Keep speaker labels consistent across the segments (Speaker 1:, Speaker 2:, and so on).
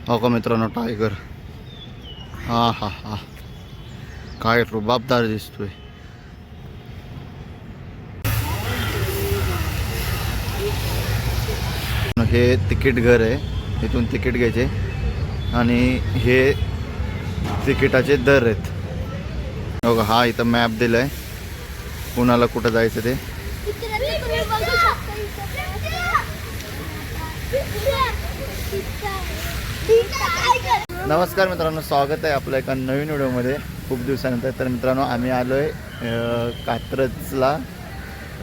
Speaker 1: हो का मित्रांनो, टायगर. हा हा हा, काय रुबाबदार दिसतोय. हे तिकीट घर आहे, इथून तिकीट घ्यायचे आणि हे तिकिटाचे दर आहेत. हो का, हा इथं मॅप दिलाय कुणाला कुठं जायचं ते. नमस्कार मित्रांनो, स्वागत आहे आपलं एका नवीन व्हिडिओमध्ये खूप दिवसानंतर. तर मित्रांनो, आम्ही आलो आहे कात्रजला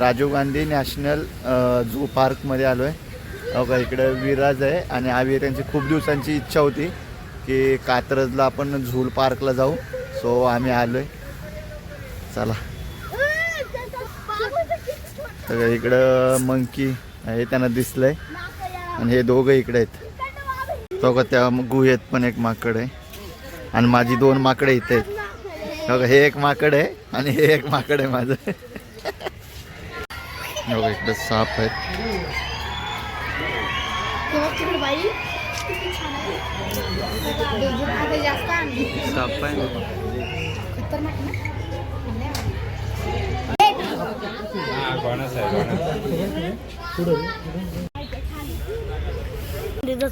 Speaker 1: राजीव गांधी नॅशनल झू पार्कमध्ये आलो आहे. हो का, इकडे विराज आहे आणि आवी. त्यांची खूप दिवसांची इच्छा होती की कात्रजला आपण झू पार्कला जाऊ. सो आम्ही आलो आहे. चला, तर इकडं मंकी आहे, त्यांना दिसलंय. आणि हे दोघं इकडे आहेत. तो का, त्या गुहेत पण एक माकड आहे आणि माझी दोन माकडे इथे आहेत. हो का, हे एक माकड आहे आणि हे एक माकड आहे माझं. हो का, इकडे साप आहेत. साप आहे.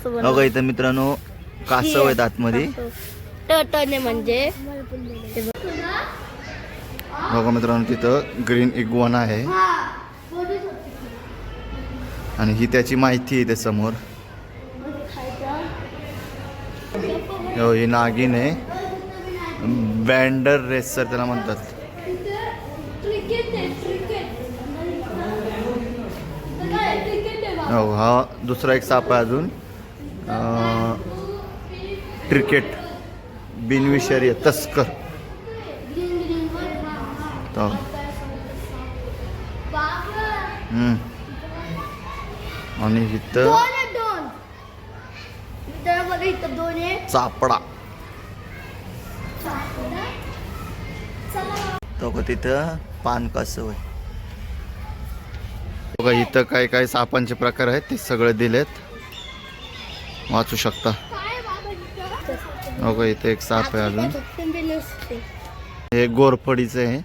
Speaker 1: हो का, इथं मित्रांनो कासव आहेत आतमध्ये.
Speaker 2: म्हणजे
Speaker 1: हो का मित्रांनो, तिथं ग्रीन इग्वाना आहे आणि ही त्याची माहिती आहे. ते समोर हो, ही नागिन आहे. बँडर रेसर त्याला म्हणतात. हो, हा दुसरा एक साप आहे अजून. क्रिकेट बिनविषारी तस्कर. आणि इथं चापडा. तो का, तिथं पान कासव आहे. बघा, इथं काय काय सापांचे प्रकार आहेत ते सगळे दिलेत, वाचू शकता. हो का, इथे एक साप आहे अजून. हे गोरफडीचं आहे.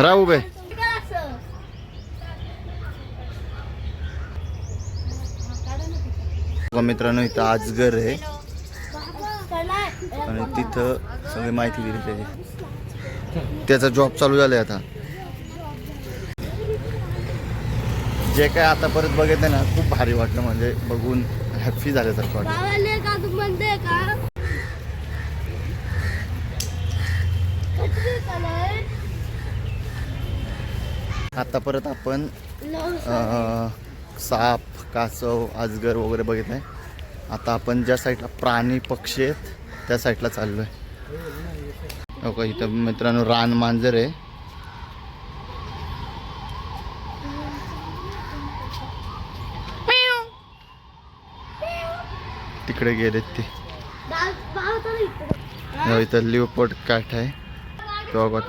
Speaker 1: रा उभे. मित्रांनो, इथं अजगर आहे आणि तिथं सगळी माहिती दिली त्याची. त्याचा जॉब चालू झालाय आता. जे काय आता परत बघितलं ना, खूप भारी वाटलं. म्हणजे बघून हॅपी झाल्यासारखं वाटलं. आता परत आपण साप, कासव, अजगर वगैरे बघितलंय. आता आपण ज्या साईडला प्राणी पक्षी आहेत त्या साईडला चाललोय. हो का, इथं मित्रांनो रान मांजर आहे. तिकडे गेलेत ते. इथं लिओपोर्ड कॅट आहे. तो का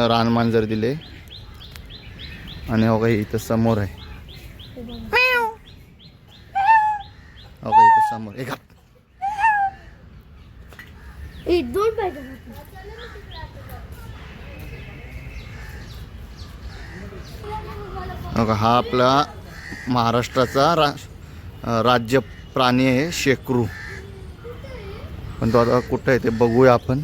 Speaker 1: रान मांजर दिले. आणि हो का, इथं समोर आहे. हो का, इथं समोर एक हो का, हा आपला महाराष्ट्राचा राज्य प्राणी आहे, शेकरू. पण तो आता कुठं आहे ते बघूया आपण.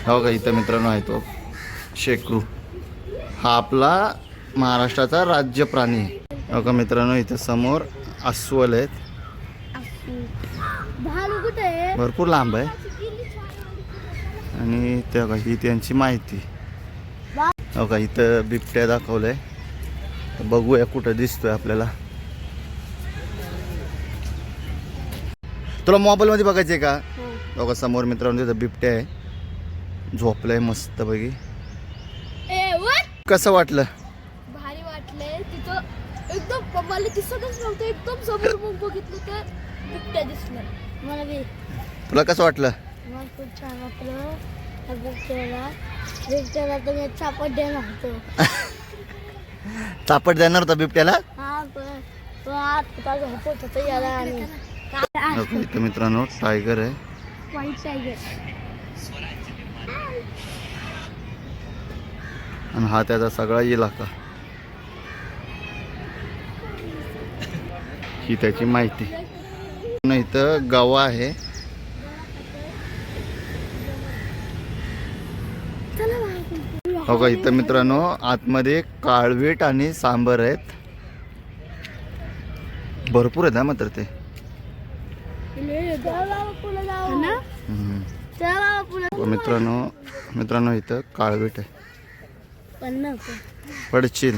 Speaker 1: हो का, इथं मित्रांनो आहे तो शेकरू. हा आपला महाराष्ट्राचा राज्य प्राणी आहे. हो का मित्रांनो, इथं समोर अस्वल आहेत. भरपूर लांब आहे. आणि त्या का, ही त्यांची माहिती. हो का, इथं बिबट्या दाखवलंय. बघूया कुठं दिसतोय आपल्याला. तुला मोबाईल मध्ये बघायचंय का? हो का, समोर मित्रांनो तिथं बिबट्या आहे, झोपलाय मस्त पैकी. कसं वाटलं?
Speaker 2: भारी वाटलंय. तिथं एकदम मला दिसतच नव्हतं. एकदम समोर मग बघितलं तर बिबट्या दिसलं. मला बी
Speaker 1: तुला कसं वाटलं?
Speaker 2: मला खूप छान वाटलं. त्या बिबट्याला तर मी चापट देणार होतो.
Speaker 1: चापट देणार होता बिबट्याला?
Speaker 2: हा पण आता झोपत होतं याला आणि
Speaker 1: इथं मित्रांनो टायगर आहे.
Speaker 2: White tiger.
Speaker 1: आणि हा त्याचा सगळा इलाका. ही त्याची माहिती. इथं गवा आहे. हो का, इथं मित्रांनो आतमध्ये काळवीट आणि सांबर आहेत. भरपूर आहेत ना मात्र ते. मित्रांनो इथं काळवीट आहे. पडशील.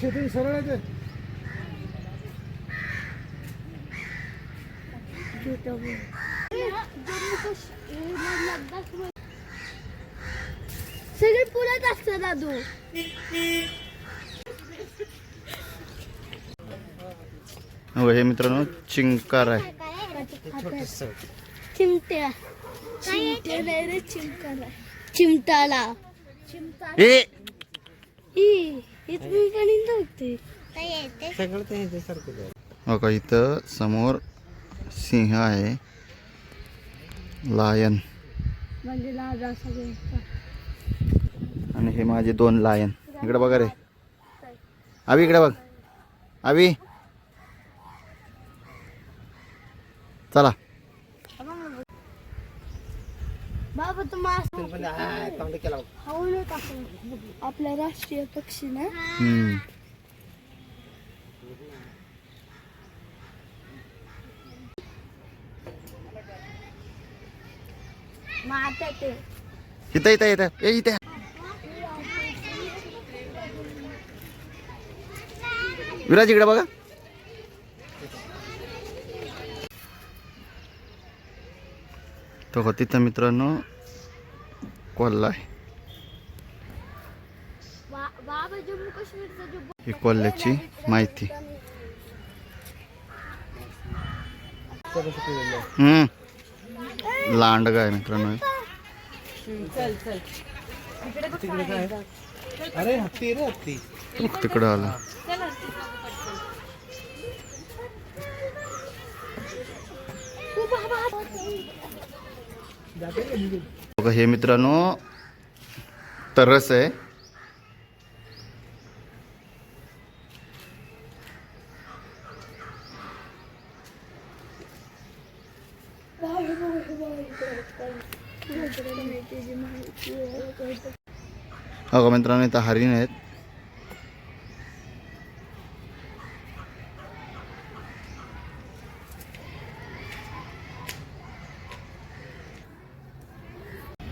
Speaker 3: शेती सरळ आहे.
Speaker 2: सगळे पुरत असतं दादू.
Speaker 1: हो हे मित्रांनो चिंकार आहे.
Speaker 2: चिमट्या. चिमट्या नाही रे, चिमटा. चिमटाला
Speaker 1: ए
Speaker 2: तुम्ही पण होते.
Speaker 1: हो का, इथं समोर सिंह आहे. लायन.
Speaker 2: म्हणजे राजा सगळ्यांचा.
Speaker 1: आणि हे माझे 2 लायन. इकडे बघा रे. आवी इकडे बघ. आवी चला.
Speaker 2: बाबा आपला राष्ट्रीय पक्षी ना.
Speaker 1: इथं इथं इथं ए इथे. विराज इकडे बघा. तो तिथं मित्रांनो कोल्हा आहे.
Speaker 2: बाबा जम्मू काश्मीरचा जो
Speaker 1: ही कोल्ह्याची माहिती. लांडगा आहे मित्रांनो.
Speaker 3: अरे हत्ती रे हत्ती.
Speaker 1: तिकडं आला. बघा हे मित्रांनो तरस आहे. हो मित्रांनो इथं हरिण आहेत.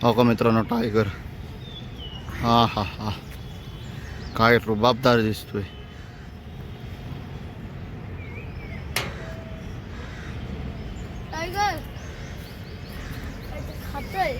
Speaker 1: हो का मित्रांनो टायगर. हा हा हा काय रुबाबदार दिसतोय.
Speaker 2: टायगर खातोय.